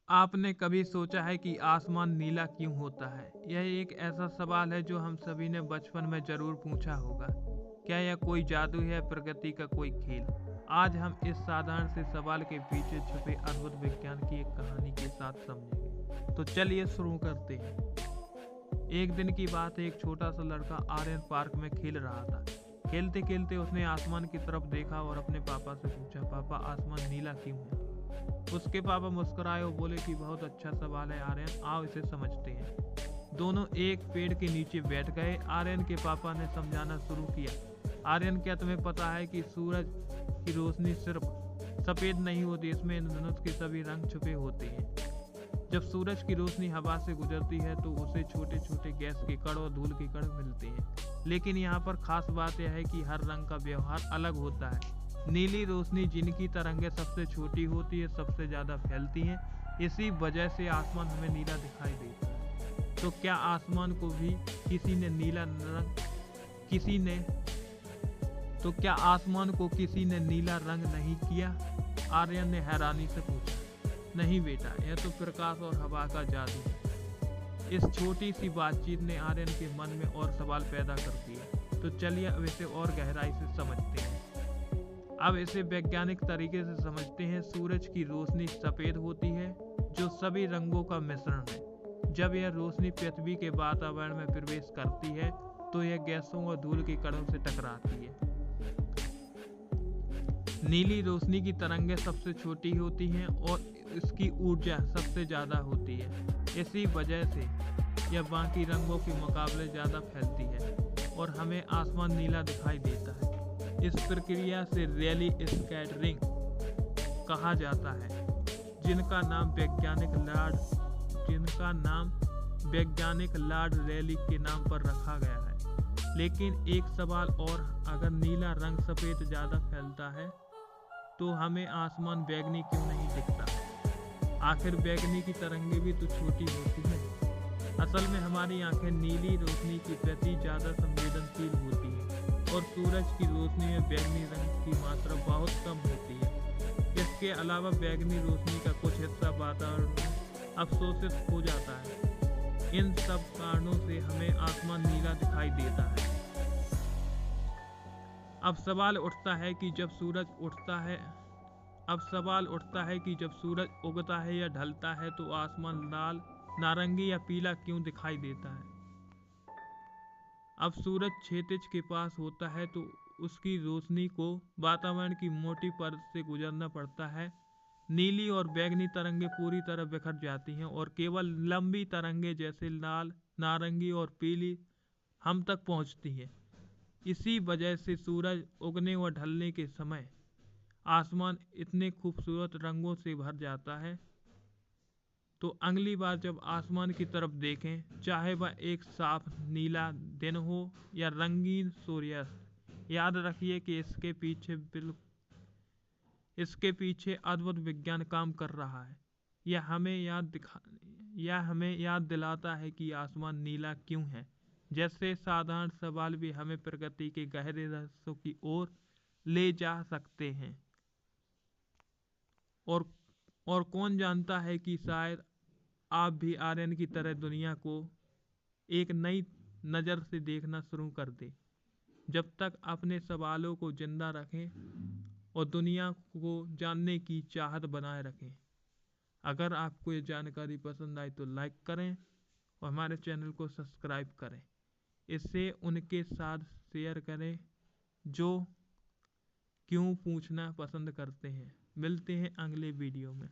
आपने कभी सोचा है कि आसमान नीला क्यों होता है? यह एक ऐसा सवाल है जो हम सभी ने बचपन में जरूर पूछा होगा। क्या यह कोई जादू है, प्रकृति का कोई खेल? आज हम इस साधारण से सवाल के पीछे छुपे अद्भुत विज्ञान की एक कहानी के साथ समझेंगे। तो चलिए शुरू करते हैं। एक दिन की बात है, एक छोटा सा लड़का आर्यन पार्क में खेल रहा था। खेलते खेलते उसने आसमान की तरफ देखा और अपने पापा से पूछा, पापा आसमान नीला क्यों है? उसके पापा मुस्कुराए और बोले कि बहुत अच्छा सवाल है आर्यन, आओ इसे समझते हैं। दोनों एक पेड़ के नीचे बैठ गए। आर्यन के पापा ने समझाना शुरू किया, आर्यन क्या तुम्हें पता है कि सूरज की रोशनी सिर्फ सफ़ेद नहीं होती, इसमें इंद्रधनुष के सभी रंग छुपे होते हैं। जब सूरज की रोशनी हवा से गुजरती है तो उसे छोटे छोटे गैस के कण और धूल के कण मिलते हैं। लेकिन यहाँ पर खास बात यह है कि हर रंग का व्यवहार अलग होता है। नीली रोशनी, जिनकी तरंगें सबसे छोटी होती है, सबसे ज़्यादा फैलती हैं। इसी वजह से आसमान हमें नीला दिखाई देता है। तो क्या आसमान को भी किसी ने नीला रंग किसी ने तो क्या आसमान को किसी ने नीला रंग नहीं किया? आर्यन ने हैरानी से पूछा। नहीं बेटा, यह तो प्रकाश और हवा का जादू है। इस छोटी सी बातचीत ने आर्यन के मन में और सवाल पैदा कर दिए। तो चलिए अब इसे और गहराई से समझते हैं। अब इसे वैज्ञानिक तरीके से समझते हैं। सूरज की रोशनी सफ़ेद होती है, जो सभी रंगों का मिश्रण है। जब यह रोशनी पृथ्वी के वातावरण में प्रवेश करती है तो यह गैसों और धूल के कणों से टकराती है। नीली रोशनी की तरंगें सबसे छोटी होती हैं और इसकी ऊर्जा सबसे ज़्यादा होती है। इसी वजह से यह बाकी रंगों के मुकाबले ज़्यादा फैलती है और हमें आसमान नीला दिखाई देता है। इस प्रक्रिया से रैली स्कैटरिंग कहा जाता है, जिनका नाम वैज्ञानिक लॉर्ड रैली के नाम पर रखा गया है। लेकिन एक सवाल और, अगर नीला रंग सफ़ेद ज़्यादा फैलता है तो हमें आसमान बैगनी क्यों नहीं दिखता? आखिर बैगनी की तरंगें भी तो छोटी होती हैं। असल में हमारी आंखें नीली रोशनी के प्रति ज़्यादा संवेदनशील होती हैं और सूरज की रोशनी में बैगनी रंग की मात्रा बहुत कम होती है। इसके अलावा बैगनी रोशनी का कुछ हिस्सा वातावरण में अवशोषित हो जाता है। इन सब कारणों से हमें आसमान नीला दिखाई देता है। अब सवाल उठता है कि जब सूरज उगता है या ढलता है तो आसमान लाल, नारंगी या पीला क्यों दिखाई देता है? अब सूरज क्षितिज के पास होता है तो उसकी रोशनी को वातावरण की मोटी परत से गुजरना पड़ता है। नीली और बैगनी तरंगें पूरी तरह बिखर जाती हैं और केवल लंबी तरंगें जैसे लाल, नारंगी और पीली हम तक पहुंचती हैं। इसी वजह से सूरज उगने और ढलने के समय आसमान इतने खूबसूरत रंगों से भर जाता है। तो अगली बार जब आसमान की तरफ देखें, चाहे वह एक साफ नीला दिन हो या रंगीन सूर्यास्त, याद रखिए कि इसके पीछे अद्भुत विज्ञान काम कर रहा है। यह हमें याद दिलाता है कि आसमान नीला क्यों है। जैसे साधारण सवाल भी हमें प्रकृति के गहरे रहस्यों की ओर ले जा सकते हैं। और कौन जानता है कि शायद आप भी आर्यन की तरह दुनिया को एक नई नज़र से देखना शुरू कर दें। जब तक अपने सवालों को जिंदा रखें और दुनिया को जानने की चाहत बनाए रखें। अगर आपको ये जानकारी पसंद आई तो लाइक करें और हमारे चैनल को सब्सक्राइब करें। इसे उनके साथ शेयर करें जो क्यों पूछना पसंद करते हैं। मिलते हैं अगले वीडियो में।